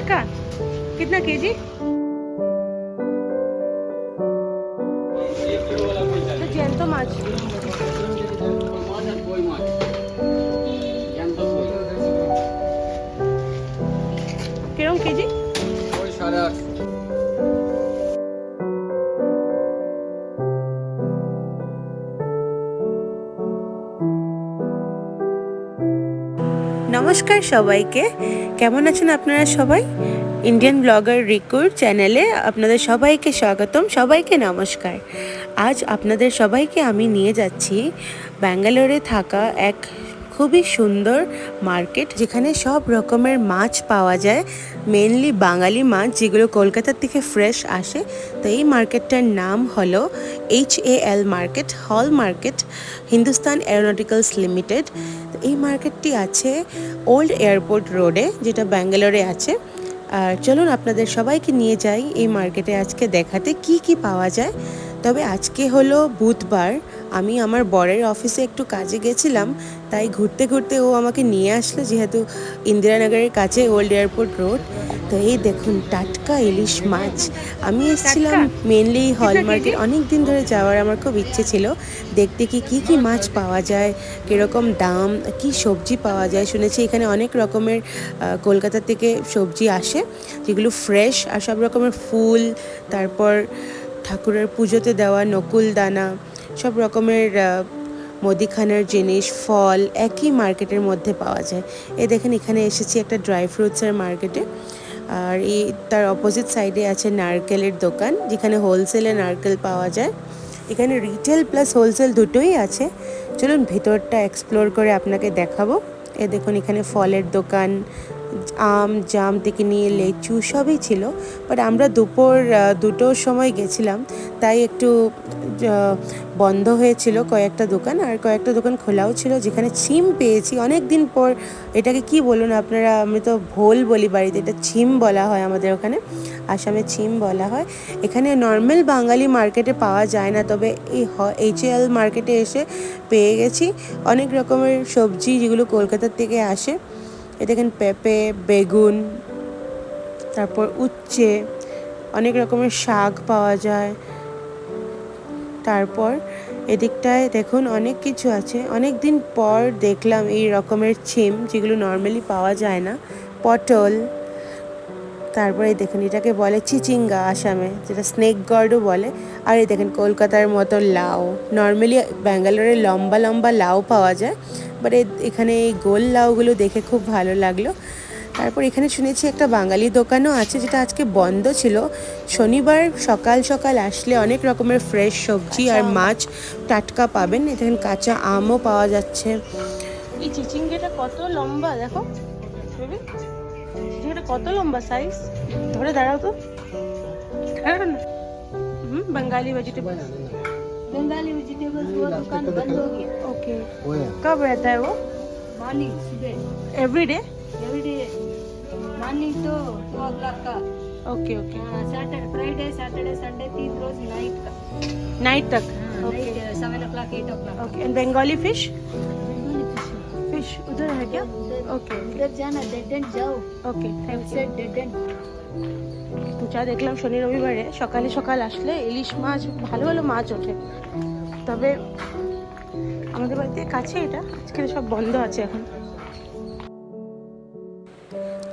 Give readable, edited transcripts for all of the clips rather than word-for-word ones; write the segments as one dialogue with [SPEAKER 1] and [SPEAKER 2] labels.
[SPEAKER 1] টাটকা कितना केजी তো জ্যান্ত মাছ কিরকম কেজি নমস্কার সবাইকে, কেমন আছেন আপনারা সবাই? ইন্ডিয়ান ব্লগার রিকুর চ্যানেলে আপনাদের সবাইকে স্বাগতম, সবাইকে নমস্কার। আজ আপনাদের সবাইকে আমি নিয়ে যাচ্ছি ব্যাঙ্গালোরে থাকা এক খুবই সুন্দর মার্কেট, যেখানে সব রকমের মাছ পাওয়া যায়, মেনলি বাঙালি মাছ যেগুলো কলকাতার থেকে ফ্রেশ আসে। তো এই মার্কেটটার নাম হলো HAL market, HAL market, Hindustan aeronauticals limited. এই মার্কেটটি আছে ওল্ড এয়ারপোর্ট রোডে, যেটা ব্যাঙ্গালোরে আছে। আর চলুন আপনাদের সবাইকে নিয়ে যাই এই মার্কেটে আজকে দেখাতে কি কি পাওয়া যায়। তবে আজকে হলো বুধবার, আমি আমার বরের অফিসে একটু কাজে গেছিলাম, তাই ঘুরতে ঘুরতে ও আমাকে নিয়ে আসলো, যেহেতু ইন্দিরানগরের কাছে ওল্ড এয়ারপোর্ট রোড। তো এই দেখুন টাটকা ইলিশ মাছ। আমি এসেছিলাম মেনলি হল মার্কেট, অনেক দিন ধরে যাওয়ার আমার খুব ইচ্ছে ছিল, দেখতে কি কি মাছ পাওয়া যায়, কীরকম দাম, কি সবজি পাওয়া যায়। শুনেছি এখানে অনেক রকমের কলকাতা থেকে সবজি আসে, যেগুলো ফ্রেশ, আর সব রকমের ফুল, তারপর ঠাকুরের পুজোতে দেওয়া নকুল দানা, সব রকমের মুদিখানার জিনিস, ফল একই মার্কেটের মধ্যে পাওয়া যায়। এই দেখেন এখানে এসেছি একটা ড্রাই ফ্রুটসের মার্কেটে, আর এই তার অপোজিট সাইডে আছে নারকেলের দোকান, যেখানে হোলসেলে নারকেল পাওয়া যায়। এখানে রিটেল প্লাস হোলসেল দুটোই আছে। চলুন ভেতরটা এক্সপ্লোর করে আপনাকে দেখাবো। এ দেখুন এখানে ফলের দোকান, আম জাম থেকে নিয়ে লেচু সবই ছিল। বাট আমরা দুপুর 2টোর সময় গেছিলাম, তাই একটু বন্ধ হয়েছিল কয়েকটা দোকান, আর কয়েকটা দোকান খোলাও ছিল। যেখানে ছিম পেয়েছি অনেক দিন পর। এটাকে কি বলুন আপনারা, আমি তো ভোল বলি বাড়িতে, এটা ছিম বলা হয় আমাদের ওখানে, আসামে ছিম বলা হয়। এখানে নর্মাল বাঙালি মার্কেটে পাওয়া যায় না, তবে এই HAL মার্কেটে এসে পেয়ে গেছি অনেক রকমের সবজি যেগুলো কলকাতার থেকে আসে। এ দেখেন পেঁপে, বেগুন, তারপর উচ্ছে, অনেক রকমের শাক পাওয়া যায়। তারপর এদিকটায় দেখুন অনেক কিছু আছে। অনেক দিন পর দেখলাম এই রকমের ছিম, যেগুলো নর্মালি পাওয়া যায় না। পটল, তারপরে দেখুন এটাকে বলে চিচিঙ্গা আসামে, যেটা স্নেক গর্ডও বলে। আর এই দেখেন কলকাতার মতো লাউ। নর্মালি ব্যাঙ্গালোরে লম্বা লম্বা লাউ পাওয়া যায়, বাট এখানে এই গোল লাউগুলো দেখে খুব ভালো লাগলো। তারপর এখানে শুনেছি একটা বাঙালি দোকানও আছে, যেটা আজকে বন্ধ ছিল। শনিবার সকাল সকাল আসলে অনেক রকমের ফ্রেশ সবজি আর মাছ টাটকা পাবেন। এখানে কাঁচা আমও পাওয়া যাচ্ছে। এই চিচিঙ্গাটা কত লম্বা দেখো, চিচিঙ্গাটা কত লম্বা সাইজ। ধরে দাঁড়াও তো, बंगाली वेजिटेबल्स।
[SPEAKER 2] बंगाली वेजिटेबल्स वो दुकान बंद हो गया।
[SPEAKER 1] ओके, कब रहता है वो?
[SPEAKER 2] मॉर्निंग सुबह
[SPEAKER 1] एवरी डे?
[SPEAKER 2] मॉर्निंग तो 2 o'clock का।
[SPEAKER 1] Okay okay,
[SPEAKER 2] Saturday Friday Saturday Sunday 3 रोज नाइट का।
[SPEAKER 1] नाइट तक?
[SPEAKER 2] Okay 7 o'clock 8 o'clock।
[SPEAKER 1] Okay, and Bengali fish?
[SPEAKER 2] Bengali
[SPEAKER 1] fish उधर है क्या? ओके
[SPEAKER 2] उधर जाना, डेड एंड जाओ।
[SPEAKER 1] Okay, thank you.
[SPEAKER 2] से डेड एंड
[SPEAKER 1] যা দেখলাম শনি রবিবারে সকালে সকাল আসলে ইলিশ মাছ, ভালো ভালো মাছ ওঠে। তবে আমাদের বাড়িতে কাছে এটা, আজকে সব বন্ধ আছে এখন।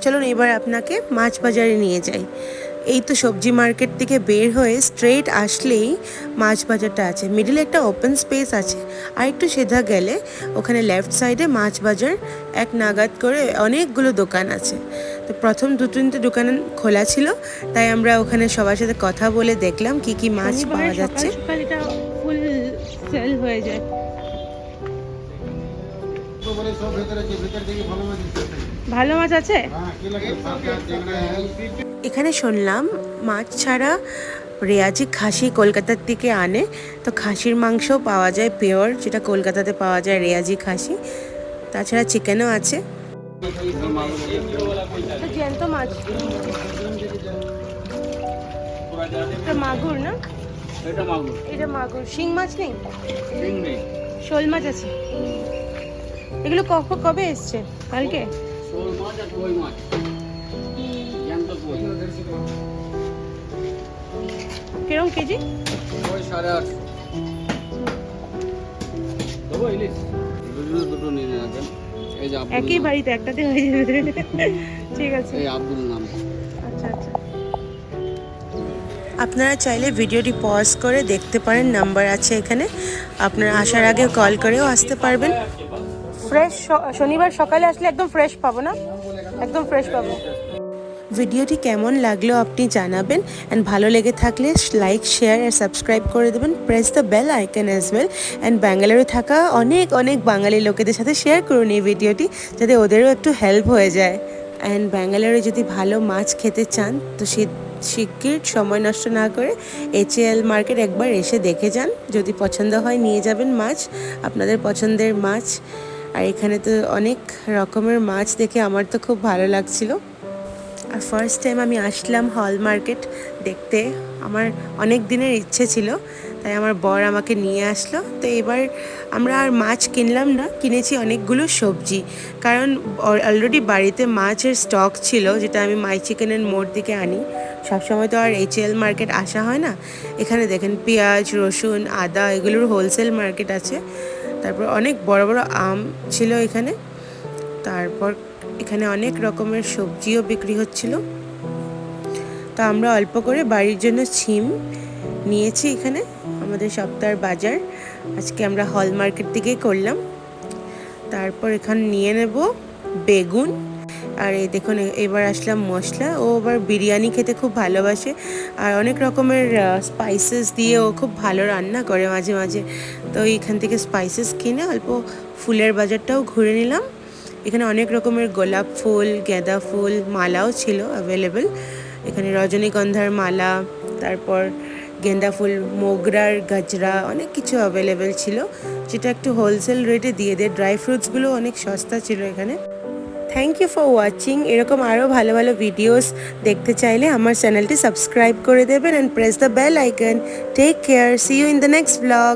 [SPEAKER 1] চলুন এবার আপনাকে মাছ বাজারে নিয়ে যাই। এই তো সবজি মার্কেট থেকে বের হয়ে স্ট্রেট আসলেই মাছ বাজারটা আছে। মিডিলে একটা ওপেন স্পেস আছে, আর একটু সেধা গেলে ওখানে লেফট সাইডে মাছ বাজার এক নাগাদ করে অনেকগুলো দোকান আছে। তো প্রথম 2-3টে দোকান খোলা ছিল, তাই আমরা ওখানে সবার সাথে কথা বলে দেখলাম কি কি মাছ পাওয়া যাচ্ছে। সকাল এটা ফুল সেল হয়ে যায়। ভালো মাছ আছে এখানে। শুনলাম মাছ ছাড়া রেয়াজি খাসি কলকাতার থেকে আনে, তো খাসির মাংসও পাওয়া যায় পিওর, যেটা কলকাতাতে পাওয়া যায় রেয়াজি খাসি। তাছাড়া চিকেনও আছে। জ্যান্ত মাছ, এটা মাগুর না? এটা মাগুর। শিং মাছ নেই? শোল মাছ আছে। এগুলো কবে এসছে? কালকে? কিরম কেজি?
[SPEAKER 3] ওই 850 দেবো ইলিশ দুটো নিয়ে নেবেন। এই যে আব্দুল
[SPEAKER 1] একই
[SPEAKER 3] নাম।
[SPEAKER 1] বাড়িতে একটাতে হয়ে যাবে। ঠিক আছে।
[SPEAKER 3] এই আব্দুল নাম।
[SPEAKER 1] আচ্ছা আচ্ছা। আপনারা চাইলে ভিডিওটি পজ করে দেখতে পারেন, নাম্বার আছে এখানে, আপনারা আসার আগে কল করেও আসতে পারবেন। ফ্রেশ শনিবার সকালে আসলে একদম ফ্রেশ পাবো না, একদম ফ্রেশ পাবো। ভিডিওটি কেমন লাগলো আপনি জানাবেন, অ্যান্ড ভালো লেগে থাকলে লাইক শেয়ার আর সাবস্ক্রাইব করে দেবেন। Press the bell icon as well, and ব্যাঙ্গালোরে থাকা অনেক অনেক বাঙালি লোকেদের সাথে শেয়ার করুন এই ভিডিওটি, যাতে ওদেরও একটু হেল্প হয়ে যায়। অ্যান্ড ব্যাঙ্গালোরে যদি ভালো মাছ খেতে চান তো শিগগির সময় নষ্ট না করে HAL মার্কেট একবার এসে দেখে যান। যদি পছন্দ হয় নিয়ে যাবেন মাছ, আপনাদের পছন্দের মাছ। আর এখানে তো অনেক রকমের মাছ দেখে আমার তো খুব ভালো লাগছিল। আর ফার্স্ট টাইম আমি আসলাম হল মার্কেট দেখতে, আমার অনেক দিনের ইচ্ছে ছিল, তাই আমার বর আমাকে নিয়ে আসলো। তো এবার আমরা আর মাছ কিনলাম না, কিনেছি অনেকগুলো সবজি, কারণ অলরেডি বাড়িতে মাছের স্টক ছিল, যেটা আমি মাই চিকেনের মোড় দিকে আনি। সবসময় তো আর HAL মার্কেট আসা হয় না। এখানে দেখেন পেঁয়াজ, রসুন, আদা এগুলোর হোলসেল মার্কেট আছে। তারপর অনেক বড় বড় আম ছিল এখানে। তারপর এখানে অনেক রকমের সবজিও বিক্রি হচ্ছিল। তো আমরা অল্প করে বাড়ির জন্য সিম নিয়েছি। এখানে আমাদের সপ্তাহের বাজার আজকে আমরা হল মার্কেট থেকেই করলাম। তারপর এখানে নিয়ে নেব বেগুন। আর এই দেখুন এবার আসলাম মশলা। ও আবার বিরিয়ানি খেতে খুব ভালোবাসে, আর অনেক রকমের স্পাইসেস দিয়ে ও খুব ভালো রান্না করে মাঝে মাঝে। তো এইখান থেকে স্পাইসেস কিনে অল্প ফুলের বাজারটাও ঘুরে নিলাম। এখানে অনেক রকমের গোলাপ ফুল, গাঁদা ফুল, মালাও ছিল অ্যাভেলেবেল। এখানে রজনীগন্ধার মালা, তারপর গেন্দা ফুল, মোগরার গজরা, অনেক কিছু অ্যাভেলেবেল ছিল, যেটা একটু হোলসেল রেটে দিয়ে দেয়। ড্রাই ফ্রুটসগুলো অনেক সস্তা ছিল এখানে। Thank you for watching. এরকম আরও ভালো ভালো ভিডিওস দেখতে চাইলে আমার চ্যানেলটি সাবস্ক্রাইব করে দেবেন, and press the bell icon. Take care, see you in the next blog.